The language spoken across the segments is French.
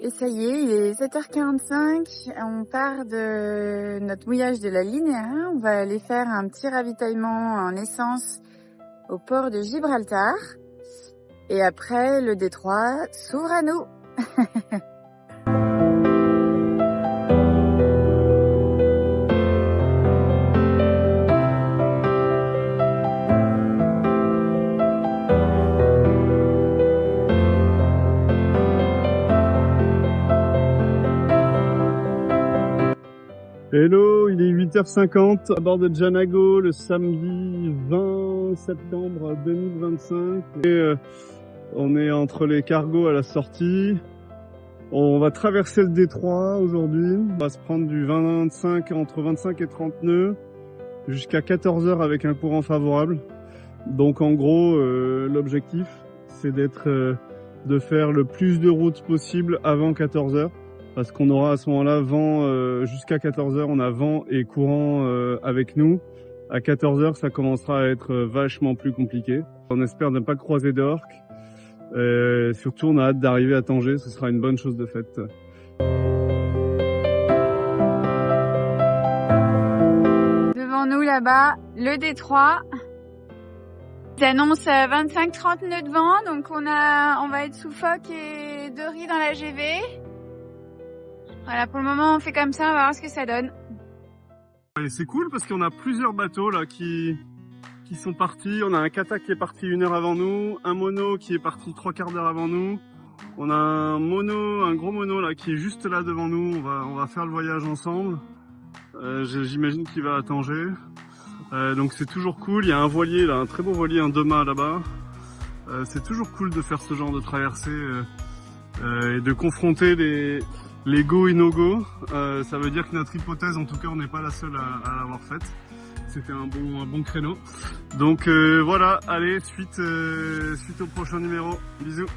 Et ça y est, il est 7h45, on part de notre mouillage de la ligne 1, on va aller faire un petit ravitaillement en essence au port de Gibraltar. Et après, le détroit s'ouvre à nous. Hello, il est 8h50 à bord de Janago le samedi 20 septembre 2025. Et on est entre les cargos à la sortie. On va traverser le détroit aujourd'hui. On va se prendre du 25, entre 25 et 30 nœuds jusqu'à 14h avec un courant favorable. Donc en gros, l'objectif c'est de faire le plus de routes possible avant 14h. Parce qu'on aura à ce moment-là vent jusqu'à 14h, on a vent et courant avec nous. À 14h, ça commencera à être vachement plus compliqué. On espère ne pas croiser d'orques. Surtout, on a hâte d'arriver à Tanger, ce sera une bonne chose de faite. Devant nous là-bas, le détroit. Il annonce 25-30 nœuds de vent, donc on va être sous phoque et de riz dans la GV. Voilà, pour le moment on fait comme ça, on va voir ce que ça donne. C'est cool parce qu'on a plusieurs bateaux là qui sont partis. On a un kata qui est parti 1 heure avant nous, un mono qui est parti 3/4 d'heure avant nous. On a un gros mono là qui est juste là devant nous. On va faire le voyage ensemble. J'imagine qu'il va à Tanger. Donc c'est toujours cool. Il y a un voilier là, un très beau voilier, un Doma là-bas. C'est toujours cool de faire ce genre de traversée et de confronter les go et no go. Ça veut dire que notre hypothèse, en tout cas, on n'est pas la seule à l'avoir faite. C'était un bon créneau. Donc voilà, allez, suite au prochain numéro. Bisous.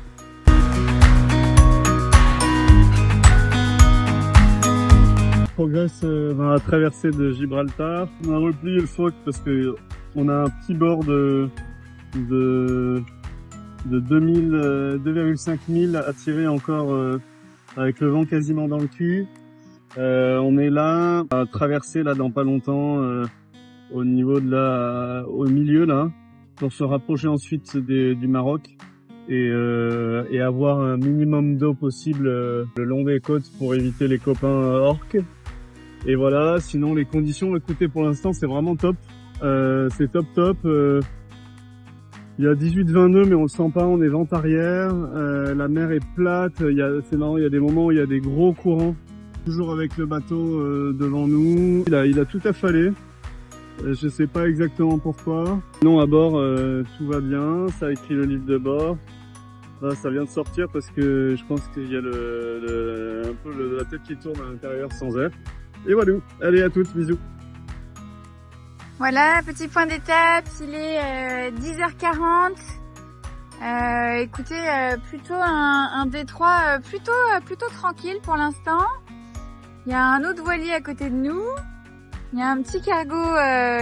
On progresse dans la traversée de Gibraltar. On a replié le phoque parce que on a un petit bord de 2,5 000 à tirer encore avec le vent quasiment dans le cul. On est là à traverser là dans pas longtemps au milieu là pour se rapprocher ensuite du Maroc et avoir un minimum d'eau possible le long des côtes pour éviter les copains orques. Et voilà, sinon les conditions, écoutez, pour l'instant c'est vraiment top. C'est top. Il y a 18-20 nœuds mais on le sent pas, on est vent arrière, la mer est plate, c'est marrant, il y a des moments où il y a des gros courants, toujours avec le bateau devant nous. Il a tout affalé, je sais pas exactement pourquoi. Non, à bord tout va bien, ça a écrit le livre de bord. Là, ça vient de sortir parce que je pense qu'il y a un peu la tête qui tourne à l'intérieur sans air. Et voilà, allez à toutes, bisous. Voilà, petit point d'étape, il est 10h40. Écoutez, plutôt un détroit plutôt tranquille pour l'instant. Il y a un autre voilier à côté de nous. Il y a un petit cargo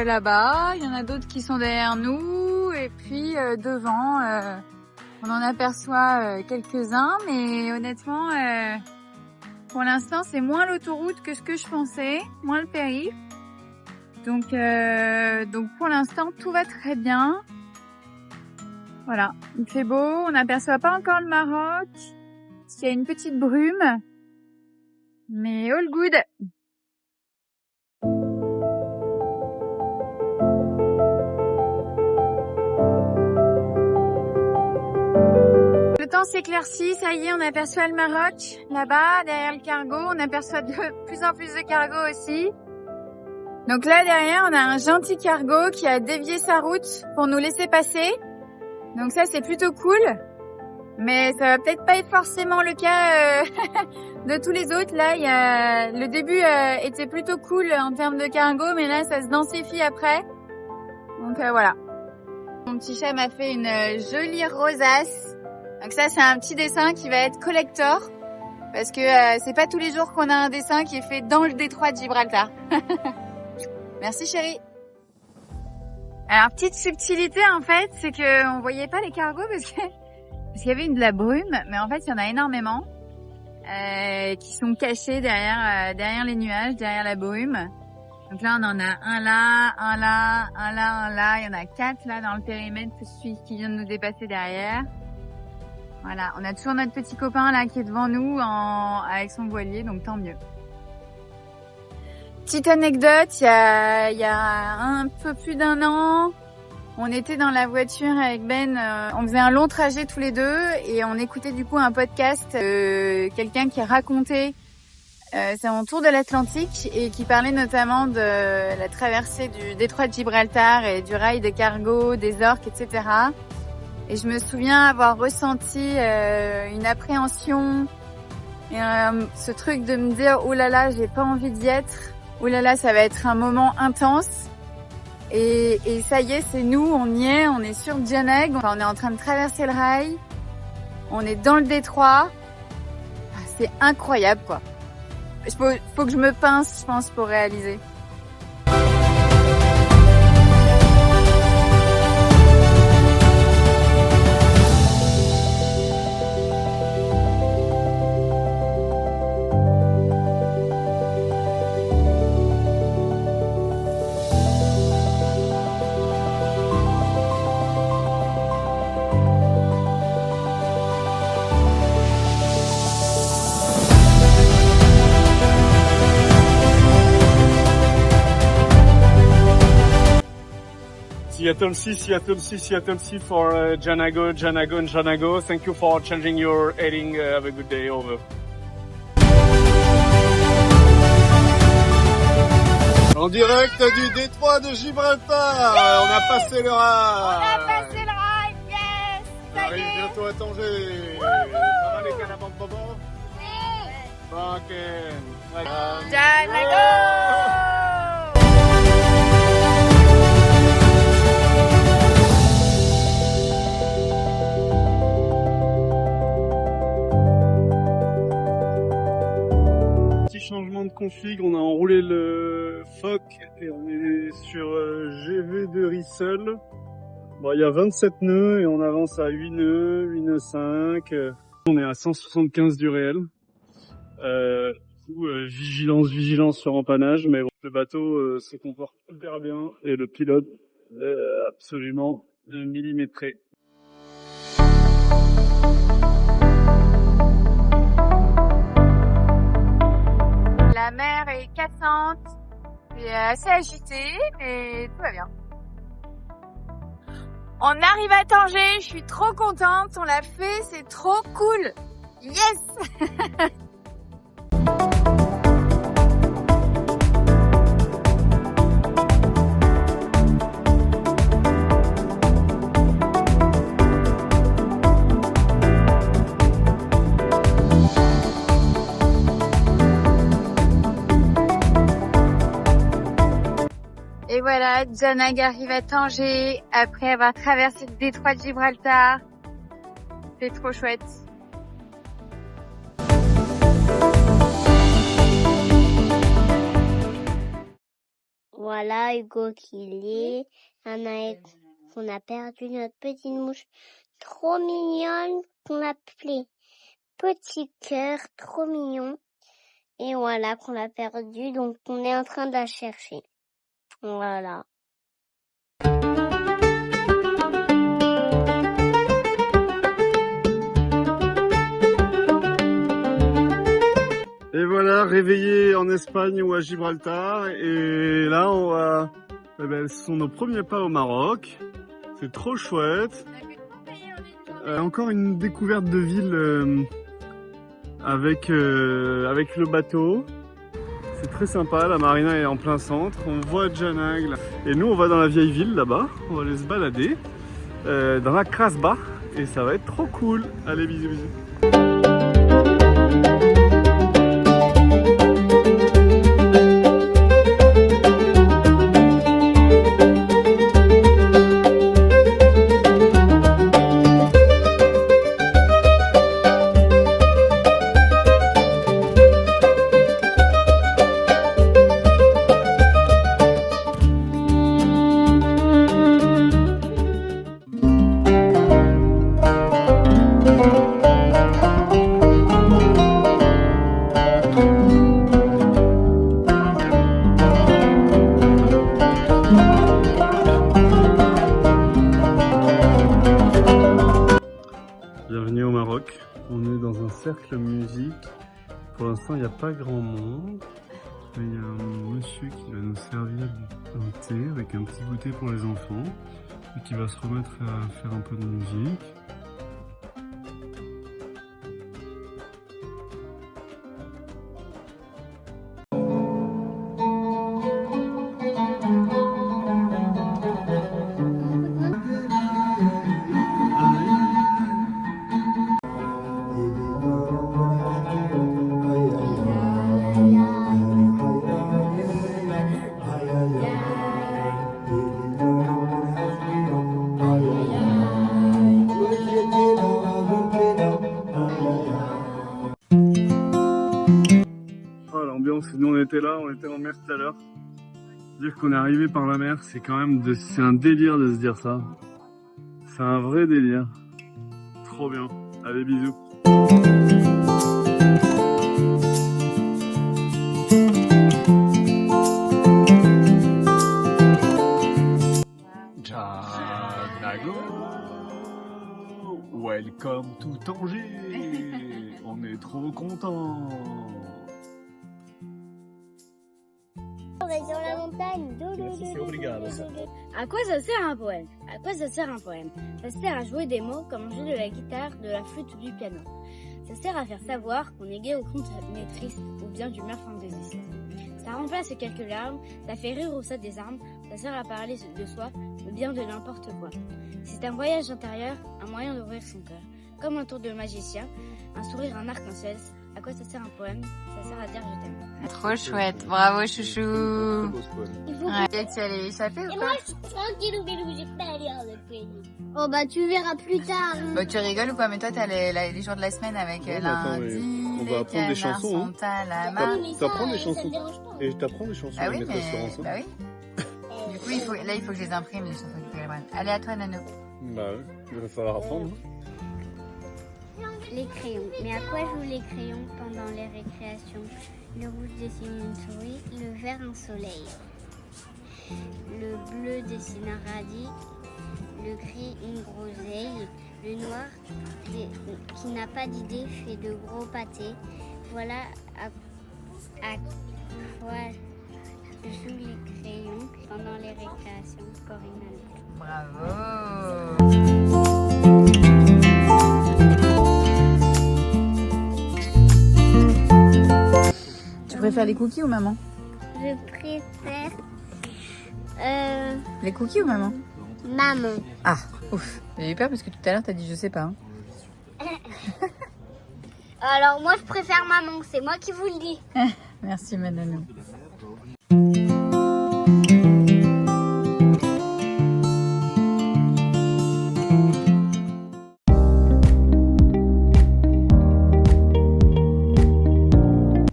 là-bas. Il y en a d'autres qui sont derrière nous. Et puis devant, on en aperçoit quelques-uns. Mais honnêtement, pour l'instant, c'est moins l'autoroute que ce que je pensais, moins le périph'. Donc pour l'instant tout va très bien. Voilà, il fait beau, on n'aperçoit pas encore le Maroc. Il y a une petite brume, mais all good. Le temps s'éclaircit, ça y est, on aperçoit le Maroc là-bas derrière le cargo. On aperçoit de plus en plus de cargos aussi. Donc là derrière, on a un gentil cargo qui a dévié sa route pour nous laisser passer. Donc ça c'est plutôt cool. Mais ça va peut-être pas être forcément le cas de tous les autres. Là, le début était plutôt cool en termes de cargo, mais là ça se densifie après. Donc voilà. Mon petit chat m'a fait une jolie rosace. Donc ça c'est un petit dessin qui va être collector. Parce que c'est pas tous les jours qu'on a un dessin qui est fait dans le détroit de Gibraltar. Merci chérie. Alors petite subtilité en fait, c'est que on voyait pas les cargos parce qu'il y avait de la brume, mais en fait il y en a énormément. qui sont cachés derrière les nuages, derrière la brume. Donc là, on en a un là, un là, un là, un là. Il y en a 4 là dans le périmètre, celui qui vient de nous dépasser derrière. Voilà, on a toujours notre petit copain là qui est devant nous avec son voilier, donc tant mieux. Petite anecdote, il y a un peu plus d'1 an, on était dans la voiture avec Ben, on faisait un long trajet tous les deux et on écoutait du coup un podcast, quelqu'un qui racontait son tour de l'Atlantique et qui parlait notamment de la traversée du détroit de Gibraltar et du rail des cargos, des orques, etc. Et je me souviens avoir ressenti une appréhension et ce truc de me dire « Oh là là, j'ai pas envie d'y être. Oh là là, ça va être un moment intense. » Et ça y est, c'est nous, on y est, on est sur Janag, on est en train de traverser le rail, on est dans le détroit. C'est incroyable, quoi. Faut que je me pince, je pense, pour réaliser. Seattle C for Janago, Janago and Janago. Thank you for changing your heading. Have a good day. Over. En direct du détroit de Gibraltar. Yeah, on a passé le rail. On a passé le rail, yes. On arrive bientôt à Tanger. Ça va les canabans de Bobo? Ok. Janago. Changement de config, on a enroulé le FOC et on est sur GV de Rissel. Bon, il y a 27 nœuds et on avance à 8 nœuds 5. On est à 175 du réel. Vigilance sur empannage, mais bon, le bateau se comporte hyper bien et le pilote absolument millimétré. La mer est cassante, et assez agitée, mais tout va bien. On arrive à Tanger, je suis trop contente, on l'a fait, c'est trop cool. Yes. Et voilà, Janag arrive à Tanger après avoir traversé le détroit de Gibraltar. C'est trop chouette. Voilà Hugo qui est. On a perdu notre petite mouche trop mignonne qu'on appelait Petit Cœur, trop mignon. Et voilà qu'on l'a perdu, donc on est en train de la chercher. Voilà. Et voilà, réveillé en Espagne ou à Gibraltar. Et là, on va... ce sont nos premiers pas au Maroc. C'est trop chouette. Encore une découverte de ville avec le bateau. C'est très sympa, la marina est en plein centre. On voit Janag là. Et nous, on va dans la vieille ville là-bas. On va aller se balader dans la Krasbah. Et ça va être trop cool. Allez, bisous, bisous. musique. Pour l'instant, il n'y a pas grand monde. Mais il y a un monsieur qui va nous servir un thé avec un petit goûter pour les enfants. Et qui va se remettre à faire un peu de musique. Nous on était là, on était en mer tout à l'heure. Dire qu'on est arrivé par la mer, c'est quand même c'est un délire de se dire ça. C'est un vrai délire. Trop bien. Allez, bisous. Janago, welcome to Tanger. On est trop contents. On va sur la montagne. À quoi ça sert un poème? À quoi ça sert un poème? Ça sert à jouer des mots comme on joue de la guitare, de la flûte ou du piano. Ça sert à faire savoir qu'on est gai ou qu'on est triste ou bien d'humeur fantaisiste. Ça remplace quelques larmes, ça fait rire au sein des armes, ça sert à parler de soi ou bien de n'importe quoi. C'est un voyage intérieur, un moyen d'ouvrir son cœur. Comme un tour de magicien, un sourire, un arc-en-ciel. À quoi ça sert un poème? Ça sert à dire je t'aime. Trop chouette, bravo chouchou. Ouais. Et tu allais échapper ou Et quoi? moi, je suis tranquille, j'ai pas l'air de payer. Oh bah tu verras plus tard. Bah, tu rigoles ou quoi? Mais toi t'as les jours de la semaine avec Ouais, attends, lundi, on va les apprendre des canards chansons, hein. sont à la main. T'apprends des Ça me chansons. dérange pas. Et t'apprends des chansons Ah à oui, mettre mais sur ensemble. bah oui. Du coup, il faut que je les imprime les chansons du Père Brand. Allez à toi Nano. Bah oui, il va falloir apprendre. Les crayons. Mais à quoi jouent les crayons pendant les récréations? Le rouge dessine une souris, le vert un soleil. Le bleu dessine un radis, le gris une groseille, le noir qui n'a pas d'idée fait de gros pâtés. Voilà à quoi jouent les crayons pendant les récréations. Corinne. Bravo. Tu préfères les cookies ou maman? Je préfère Les cookies ou maman? maman. Ah, ouf. J'ai eu peur parce que tout à l'heure t'as dit je sais pas. Hein. Alors moi je préfère maman, c'est moi qui vous le dis. Merci ma Nano.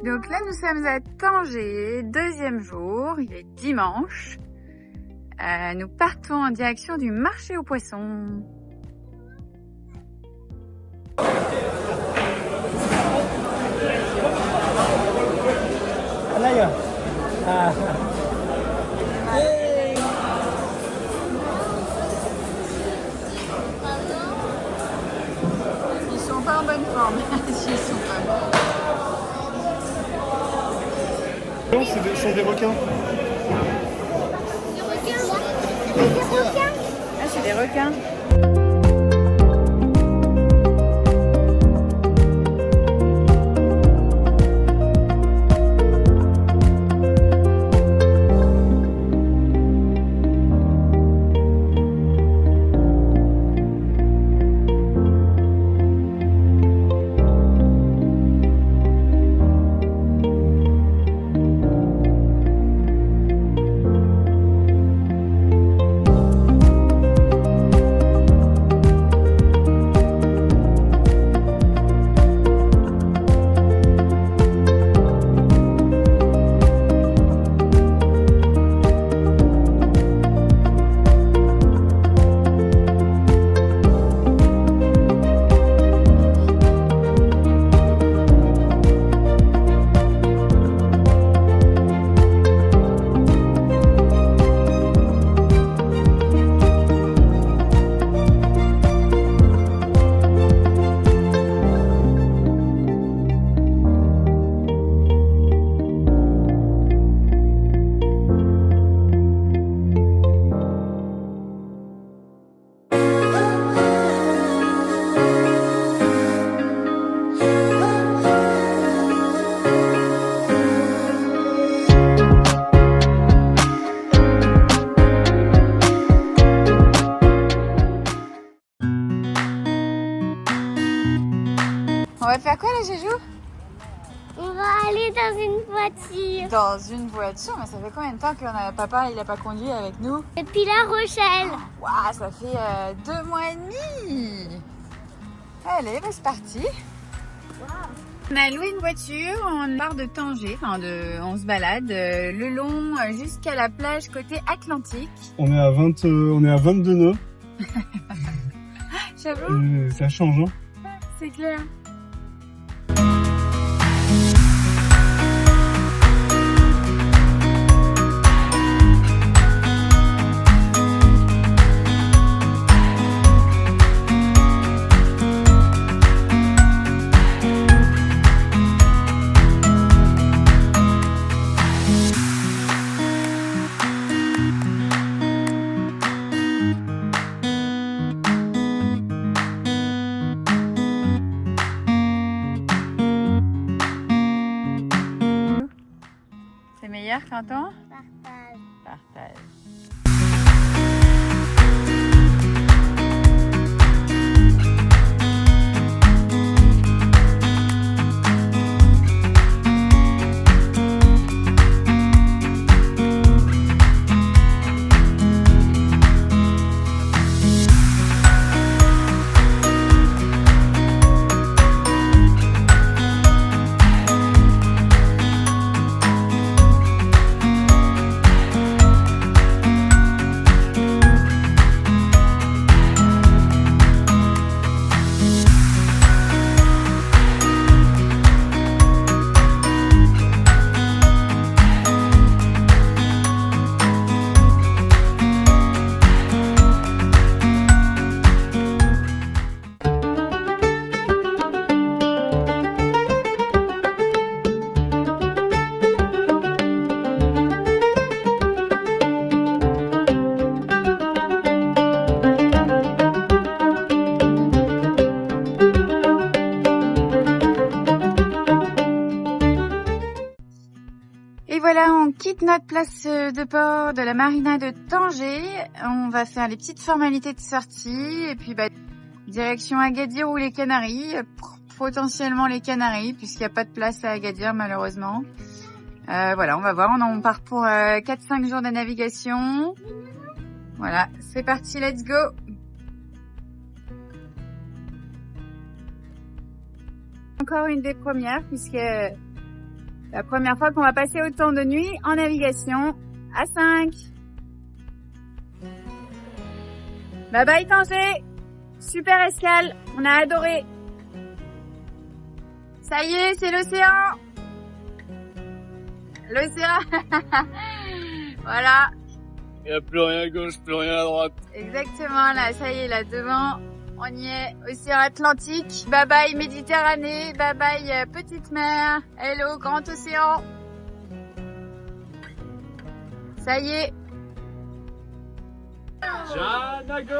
Donc là nous sommes à Tanger, deuxième jour, il est dimanche. Nous partons en direction du marché aux poissons. Ils sont pas en bonne forme. Ils sont pas. Non, ce sont des requins. Ah, c'est des requins. quoi là, Jojo? On va aller dans une voiture. Dans une voiture? Mais ça fait combien de temps que papa il a pas conduit avec nous? Depuis La Rochelle. Waouh, ça fait 2 mois et demi. Allez, bah, c'est parti. On a loué une voiture, on part de Tanger, on se balade le long jusqu'à la plage côté Atlantique. On est à 22 nœuds. J'avoue, Ça change, hein. c'est clair. C'est meilleur, Quentin? Partage. Et voilà, on quitte notre place de port de la marina de Tanger. On va faire les petites formalités de sortie et puis direction Agadir ou les Canaries. Potentiellement les Canaries puisqu'il n'y a pas de place à Agadir malheureusement. Voilà, on va voir. On part pour 4-5 jours de navigation. Voilà, c'est parti, let's go. Encore une des premières puisque la première fois qu'on va passer autant de nuit en navigation à 5. Bye bye Tanger. Super escale, on a adoré. Ça y est, c'est l'océan. L'océan. Voilà. Il n'y a plus rien à gauche, plus rien à droite. Exactement, là, ça y est, là devant. On y est, océan Atlantique. Bye bye Méditerranée, bye bye petite mer. Hello grand océan. Ça y est. Janago.